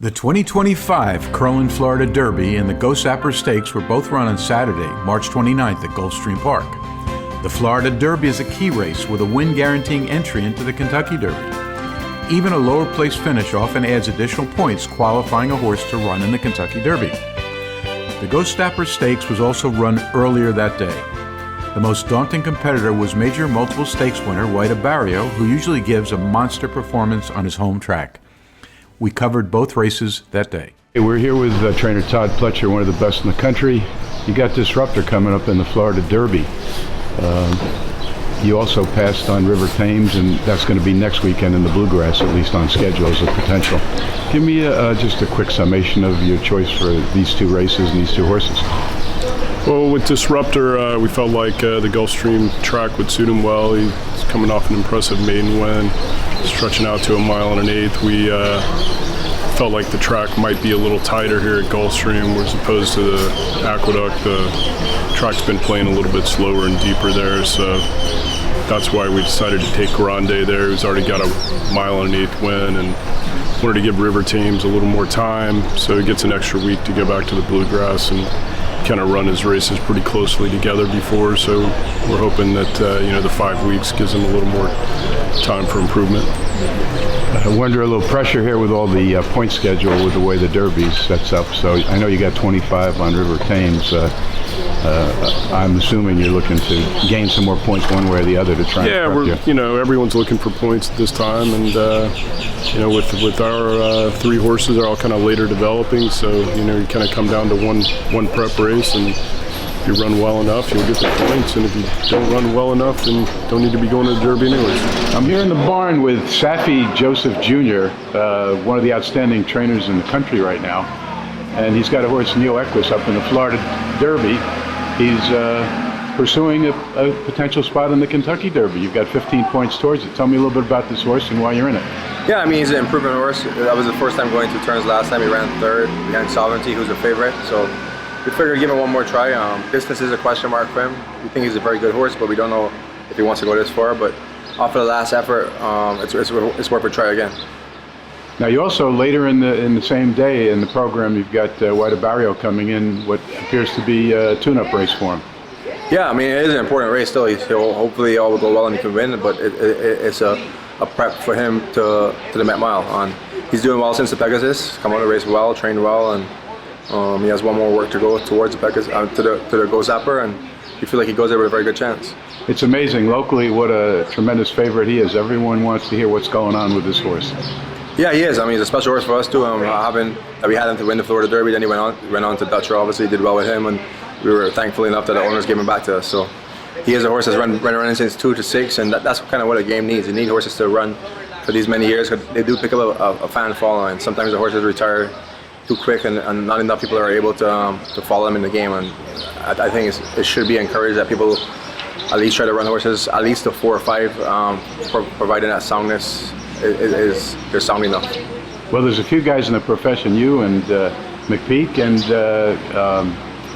The 2025 Curlin-Florida Derby and the Ghostzapper Stakes were both run on Saturday, March 29th at Gulfstream Park. The Florida Derby is a key race with a win guaranteeing entry into the Kentucky Derby. Even a lower place finish often adds additional points qualifying a horse to run in the Kentucky Derby. The Ghostzapper Stakes was also run earlier that day. The most daunting competitor was major multiple stakes winner White Abarrio, who usually gives a monster performance on his home track. We covered both races that day. Hey, we're here with trainer Todd Pletcher, one of the best in the country. You got Disruptor coming up in the Florida Derby. You also passed on River Thames, and that's going to be next weekend in the Bluegrass, at least on schedule as a potential. Give me just a quick summation of your choice for these two races and these two horses. Well, with Disruptor, we felt like the Gulfstream track would suit him well. He's coming off an impressive maiden win, stretching out to 1 1/8 miles. We felt like the track might be a little tighter here at Gulfstream, as opposed to the Aqueduct. The track's been playing a little bit slower and deeper there, so that's why we decided to take Grande there, who's already got a 1 1/8 miles win, and wanted to give River Thames a little more time so he gets an extra week to go back to the Bluegrass and kind of run his races pretty closely together before. So we're hoping that the 5 weeks gives him a little more time for improvement. I wonder a little pressure here with all the point schedule with the way the Derby sets up. So I know you got 25 on River Thames. I'm assuming you're looking to gain some more points one way or the other to try. Yeah, everyone's looking for points at this time, and with our 3 horses, they're all kind of later developing. So you kind of come down to one prep race, and if you run well enough, you'll get the points, and if you don't run well enough, then don't need to be going to the Derby anyways. I'm here in the barn with Safi Joseph Jr., one of the outstanding trainers in the country right now, and he's got a horse, Neil Equus, up in the Florida Derby. He's pursuing a potential spot in the Kentucky Derby. You've got 15 points towards it. Tell me a little bit about this horse and why you're in it. Yeah, I mean, he's an improvement horse. That was the first time going 2 turns last time. He ran 3rd behind Sovereignty, who's a favorite. So we figured to give him one more try. Distance is a question mark for him. We think he's a very good horse, but we don't know if he wants to go this far. But off of the last effort, it's worth a try again. Now, you also, later in the same day in the program, you've got White Abarrio coming in, what appears to be a tune-up race for him. Yeah, I mean, it is an important race still. Hopefully all will go well and he can win, but it's a prep for him to the Met Mile. He's doing well since the Pegasus, come out of the race well, trained well, and he has one more work to go towards the Pegasus, to the Ghostzapper, and we feel like he goes there with a very good chance. It's amazing locally what a tremendous favorite he is. Everyone wants to hear what's going on with this horse. Yeah, he is. I mean, he's a special horse for us too. We had him to win the Florida Derby, then he went on to Dutcher. Obviously, did well with him, and we were thankful enough that the owners gave him back to us. So he is a horse that's running since 2 to 6, and that's kind of what a game needs. You need horses to run for these many years, because they do pick up a fan following. Sometimes the horses retire too quick, and not enough people are able to follow them in the game. And I think it should be encouraged that people at least try to run horses at least to 4 or 5, providing that soundness they're sound enough. Well, there's a few guys in the profession, you and McPeak and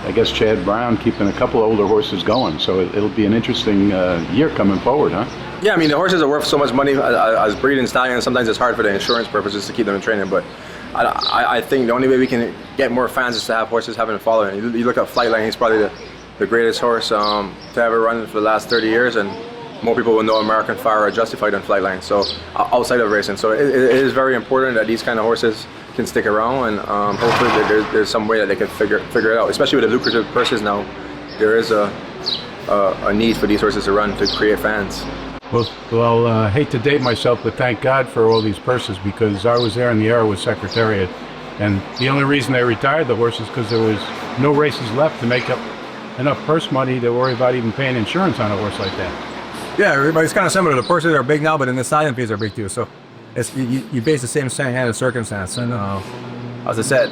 I guess Chad Brown, keeping a couple of older horses going. So it'll be an interesting year coming forward, huh? Yeah, I mean, the horses are worth so much money as breeding stallions. Sometimes it's hard for the insurance purposes to keep them in training, but I think the only way we can get more fans is to have horses having a following. You look at Flightline, he's probably the greatest horse to ever run for the last 30 years, and more people will know American Fire or Justified than Flightline, so outside of racing. So it is very important that these kind of horses can stick around, and hopefully there's some way that they can figure it out. Especially with the lucrative purses now, there is a need for these horses to run to create fans. Well, I hate to date myself, but thank God for all these purses, because I was there in the era with Secretariat, and the only reason they retired the horses because there was no races left to make up enough purse money to worry about even paying insurance on a horse like that. Yeah, it's kind of similar. The purses are big now, but then the stallion fees are big too. So you base the same kind of circumstance. And as I said,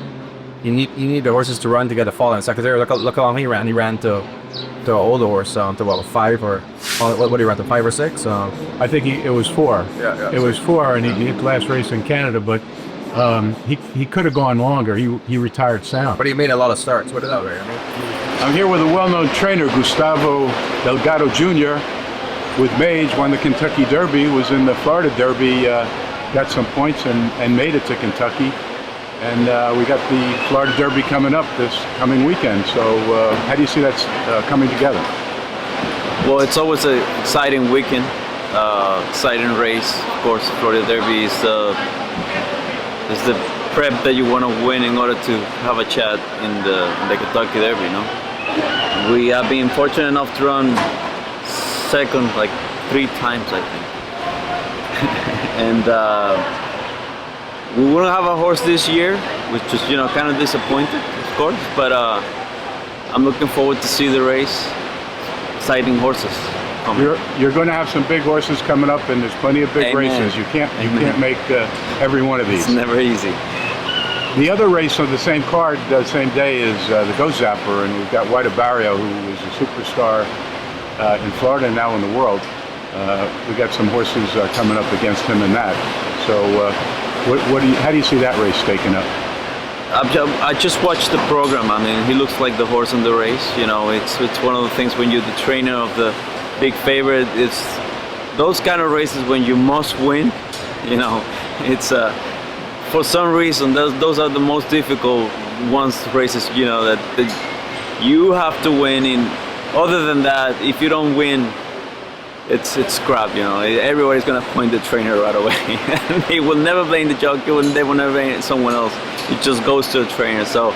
you need the horses to run to get a fall. And Secretary, look how long he ran. He ran to an older horse, to what, 5 or what did he run to, 5 or 6? I think it was 4. Yeah. It was 4, and he hit the last race in Canada, but he could have gone longer. He retired sound. But he made a lot of starts. What is that, right? I'm here with a well-known trainer, Gustavo Delgado Jr. with Mage, won the Kentucky Derby, was in the Florida Derby, got some points and made it to Kentucky. And we got the Florida Derby coming up this coming weekend. So how do you see that coming together? Well, it's always an exciting weekend, exciting race. Of course, Florida Derby is the prep that you want to win in order to have a chat in the Kentucky Derby. You know, we have been fortunate enough to run second like 3 times, I think, and we wouldn't have a horse this year, which is kind of disappointed, of course. But I'm looking forward to see the race. Exciting horses. You're going to have some big horses coming up, and there's plenty of big races. You can't make every one of these. It's never easy. The other race on the same card, the same day, is the Ghostzapper, and we've got White Abarrio, who is a superstar in Florida and now in the world. We got some horses coming up against him in that. So, how do you see that race staking up? I just watched the program. I mean, he looks like the horse in the race. It's one of the things when you're the trainer of the big favorite. It's those kind of races when you must win. It's for some reason those are the most difficult races. That you have to win. Other than that, if you don't win, it's crap. Everybody's gonna point the trainer right away. He will never blame the jockey. They will never blame someone else. It just goes to the trainer. So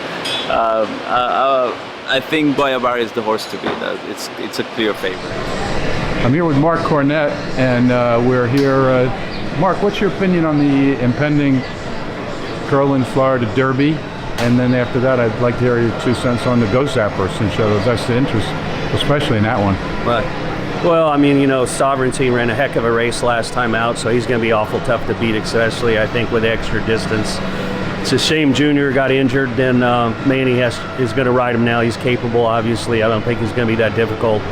I think White Abarrio is the horse to beat. It's a clear favorite. I'm here with Mark Cornett, and we're here. Mark, what's your opinion on the impending Curlin-Florida Derby? And then after that, I'd like to hear your 2 cents on the Ghostzapper, since that's the interest, especially in that one. Right. Well, I mean, Sovereignty ran a heck of a race last time out, so he's going to be awful tough to beat, especially, I think, with extra distance. It's a shame Junior got injured, then Manny is going to ride him now. He's capable, obviously. I don't think he's going to be that difficult.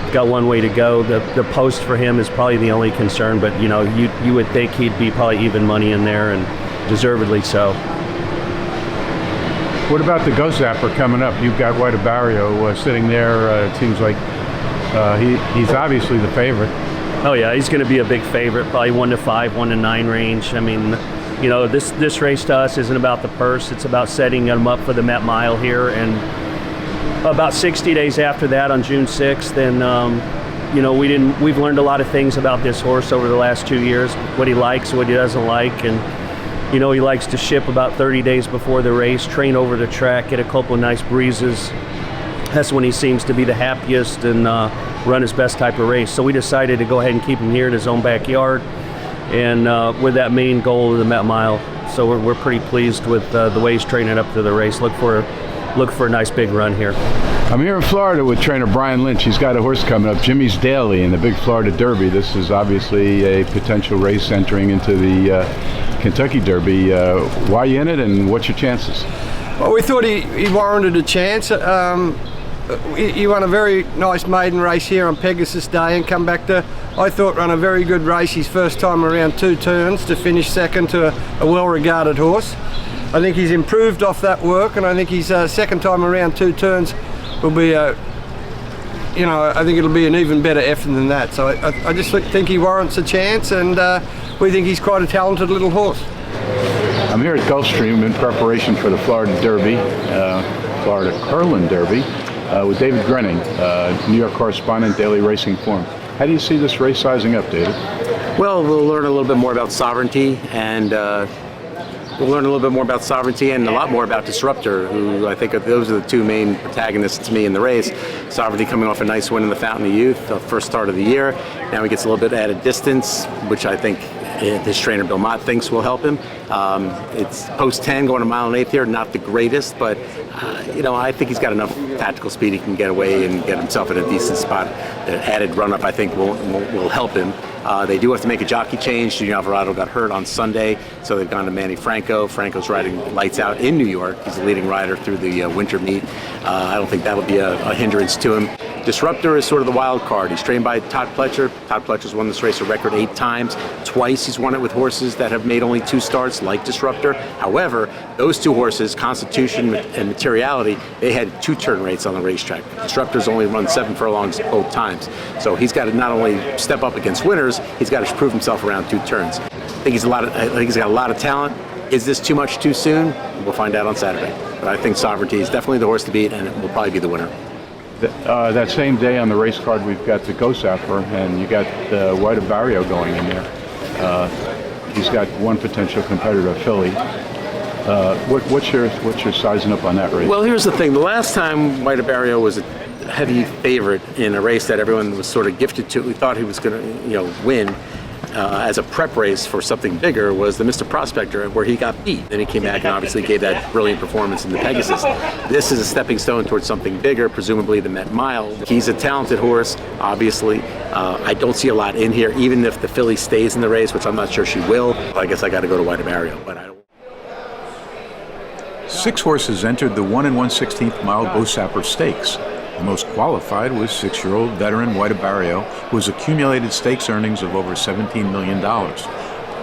He's got one way to go. The post for him is probably the only concern, but, you would think he'd be probably even money in there, and deservedly so. What about the Ghostzapper coming up? You've got White Abarrio sitting there. It seems like he's obviously the favorite. Oh yeah, he's going to be a big favorite, probably 1-5, 1-9 range. I mean, this race to us isn't about the purse; it's about setting him up for the Met Mile here. And about 60 days after that, on June 6th, then we've learned a lot of things about this horse over the last 2 years: what he likes, what he doesn't like, and he likes to ship about 30 days before the race, train over the track, get a couple of nice breezes. That's when he seems to be the happiest and run his best type of race. So we decided to go ahead and keep him here in his own backyard, and with that main goal of the Met Mile. So we're pretty pleased with the way he's training up to the race. Look for a nice big run here. I'm here in Florida with trainer Brian Lynch. He's got a horse coming up, Jimmy's Daily, in the big Florida Derby. This is obviously a potential race entering into the Kentucky Derby. Why are you in it, and what's your chances? Well, we thought he warranted a chance. He won a very nice maiden race here on Pegasus Day and come back to, I thought, run a very good race his first time around 2 turns to finish second to a well-regarded horse. I think he's improved off that work, and I think his second time around 2 turns will be I think it'll be an even better effort than that. So I just think he warrants a chance, and we think he's quite a talented little horse. I'm here at Gulfstream in preparation for the Florida Derby, Florida Curlin Derby, with David Grenning, New York correspondent, Daily Racing Form. How do you see this race sizing up, David? Well, we'll learn a little bit more about Sovereignty, and a lot more about Disruptor, who I think those are the 2 main protagonists to me in the race. Sovereignty coming off a nice win in the Fountain of Youth, the first start of the year. Now he gets a little bit added distance, which I think his trainer Bill Mott thinks will help him. It's post 10 going a mile and 1/8 here, not the greatest, but I think he's got enough tactical speed he can get away and get himself in a decent spot. The added run-up I think will help him. They do have to make a jockey change. Junior Alvarado got hurt on Sunday, so they've gone to Manny Franco. Franco's riding lights out in New York. He's the leading rider through the winter meet. I don't think that'll be a hindrance to him. Disruptor is sort of the wild card. He's trained by Todd Pletcher. Todd Pletcher's won this race a record 8 times. Twice he's won it with horses that have made only 2 starts, like Disruptor. However, those 2 horses, Constitution and Materiality, they had 2-turn rates on the racetrack. Disruptor's only run 7 furlongs both times. So he's got to not only step up against winners, he's got to prove himself around 2 turns. I think he's got a lot of talent. Is this too much too soon? We'll find out on Saturday. But I think Sovereignty is definitely the horse to beat, and it will probably be the winner. That same day on the race card, we've got the Ghostzapper, and you got White Abarrio going in there. He's got one potential competitor, filly. What's your sizing up on that race? Well, here's the thing. The last time White Abarrio was a heavy favorite in a race that everyone was sort of gifted to, we thought he was going to, win as a prep race for something bigger, was the Mr. Prospector, where he got beat. Then he came back and obviously gave that brilliant performance in the Pegasus. This is a stepping stone towards something bigger, presumably the Met Mile. He's a talented horse, obviously. I don't see a lot in here, even if the filly stays in the race, which I'm not sure she will. I guess I got to go to White Abarrio, but I don't. 6 horses entered the 1 1/16 mile Ghostzapper Stakes. The most qualified was 6-year-old veteran White Abarrio, who has accumulated stakes earnings of over $17 million.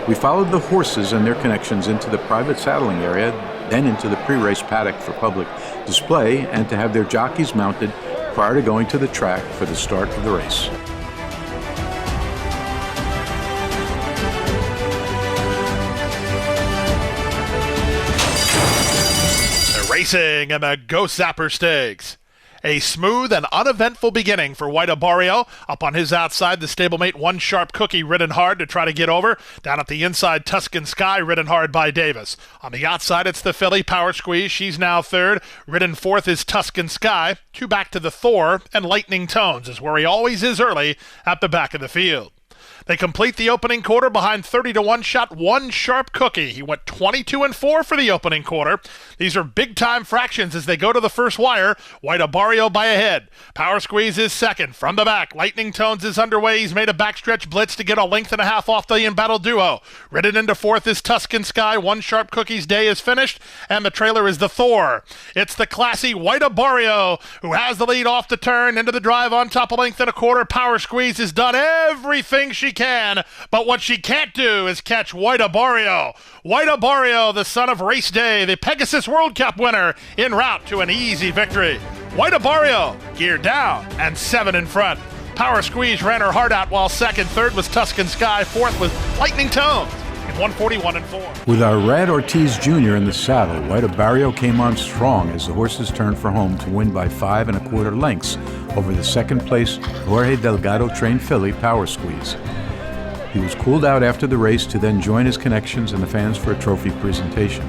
We followed the horses and their connections into the private saddling area, then into the pre-race paddock for public display and to have their jockeys mounted prior to going to the track for the start of the race. Racing in the Ghostzapper Stakes. A smooth and uneventful beginning for White Abarrio. Up on his outside, the stablemate One Sharp Cookie ridden hard to try to get over. Down at the inside, Tuscan Sky ridden hard by Davis. On the outside, it's the filly Power Squeeze. She's now third. Ridden fourth is Tuscan Sky. 2 back to the Thor, and Lightning Tones is where he always is early at the back of the field. They complete the opening quarter behind 30-1 shot One Sharp Cookie. He went 22-4 for the opening quarter. These are big-time fractions as they go to the first wire. White Abarrio by a head. Power Squeeze is second. From the back, Lightning Tones is underway. He's made a backstretch blitz to get a length and a half off the embattled duo. Ridden into fourth is Tuscan Sky. One Sharp Cookie's day is finished, and the trailer is the Thor. It's the classy White Abarrio who has the lead off the turn into the drive on top of length and a quarter. Power Squeeze has done everything she can, but what she can't do is catch White Abarrio. White Abarrio, the son of Race Day, the Pegasus World Cup winner, en route to an easy victory. White Abarrio geared down and 7 in front. Power Squeeze ran her heart out while second. Third was Tuscan Sky. Fourth was Lightning Tones in 141-4. With our Rad Ortiz Jr. in the saddle, White Abarrio came on strong as the horses turned for home to win by 5 1/4 lengths over the second place Jorge Delgado trained filly Power Squeeze. He was cooled out after the race to then join his connections and the fans for a trophy presentation.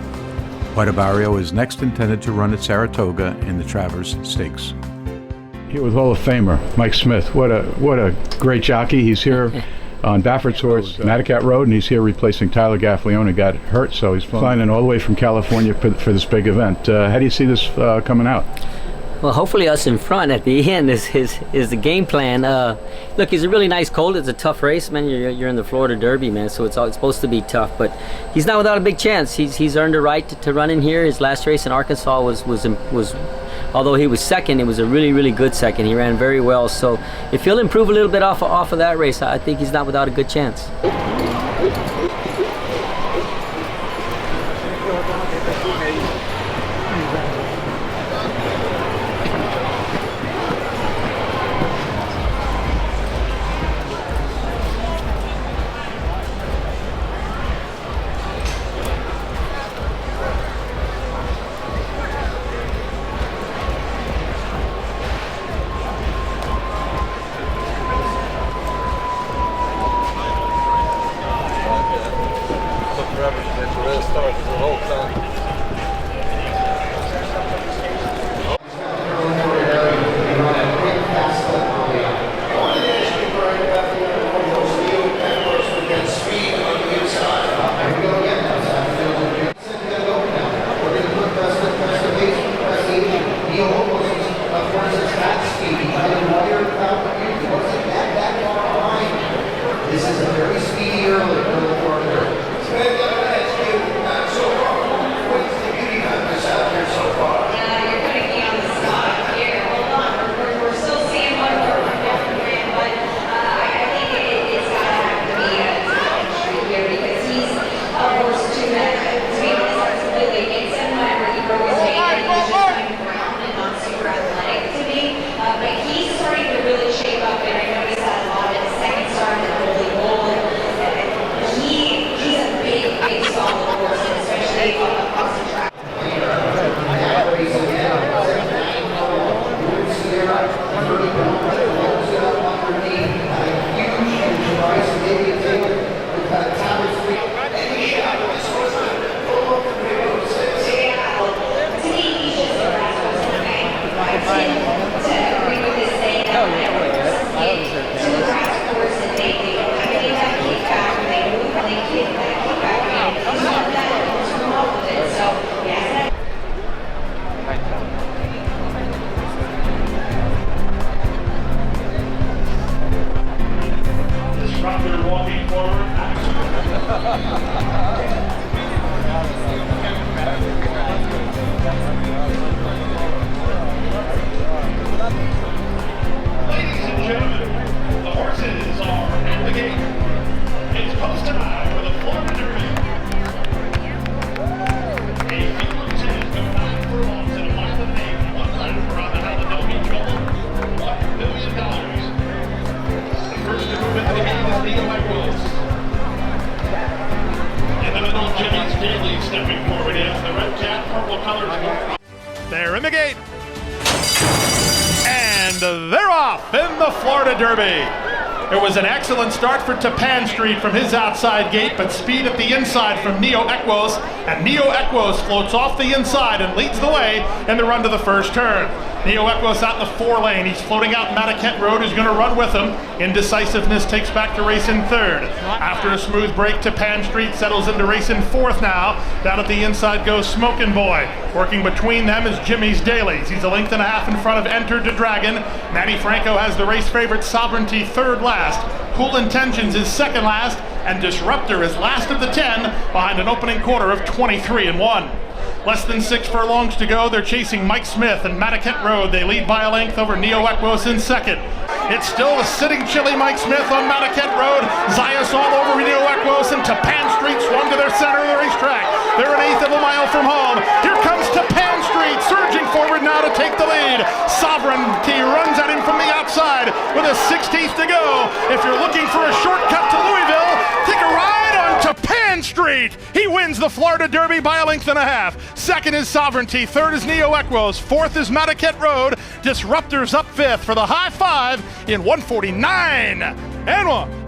White Abarrio is next intended to run at Saratoga in the Travers Stakes. Here with Hall of Famer Mike Smith. What a great jockey. He's here on Baffert's horse, Matticat Road, and he's here replacing Tyler Gaffalione, who got hurt, so he's flying in all the way from California for this big event. How do you see this coming out? Well, hopefully us in front at the end is the game plan. Look, he's a really nice colt. It's a tough race, man. You're in the Florida Derby, man, so it's supposed to be tough. But he's not without a big chance. He's earned a right to run in here. His last race in Arkansas was although he was second, it was a really, really good second. He ran very well. So if he'll improve a little bit off of that race, I think he's not without a good chance. They're in the gate. And they're off in the Florida Derby. It was an excellent start for Tappan Street from his outside gate, but speed at the inside from Neo Equos, and Neo Equos floats off the inside and leads the way in the run to the first turn. Neo Equos out in the 4 lane. He's floating out Mataket Road, who's going to run with him. Indecisiveness takes back to race in 3rd. After a smooth break, Tappan Street settles into race in 4th now. Down at the inside goes Smokin' Boy. Working between them is Jimmy's Dailies. He's a length and a half in front of Enter to Dragon. Manny Franco has the race favorite Sovereignty 3rd last. Cool Intentions is 2nd last, and Disruptor is last of the 10 behind an opening quarter of 23-1. Less than 6 furlongs to go. They're chasing Mike Smith and Mataket Road. They lead by a length over Neo Equos in 2nd. It's still a sitting chilly Mike Smith on Mataket Road. Zayas all over Neo Equos, and Tappan Street swung to their center of the racetrack. They're an 1/8 of a mile from home. Here comes Tappan Street, surging forward now to take the lead. Sovereignty runs at him from the outside with a 16th to go. If you're looking for a shortcut to Louisville, take a ride on Tappan Street. He wins the Florida Derby by a length and a half. 2nd is Sovereignty, 3rd is Neo Equos, 4th is Mataket Road. Disruptor's up 5th for the high 5 in 149-1.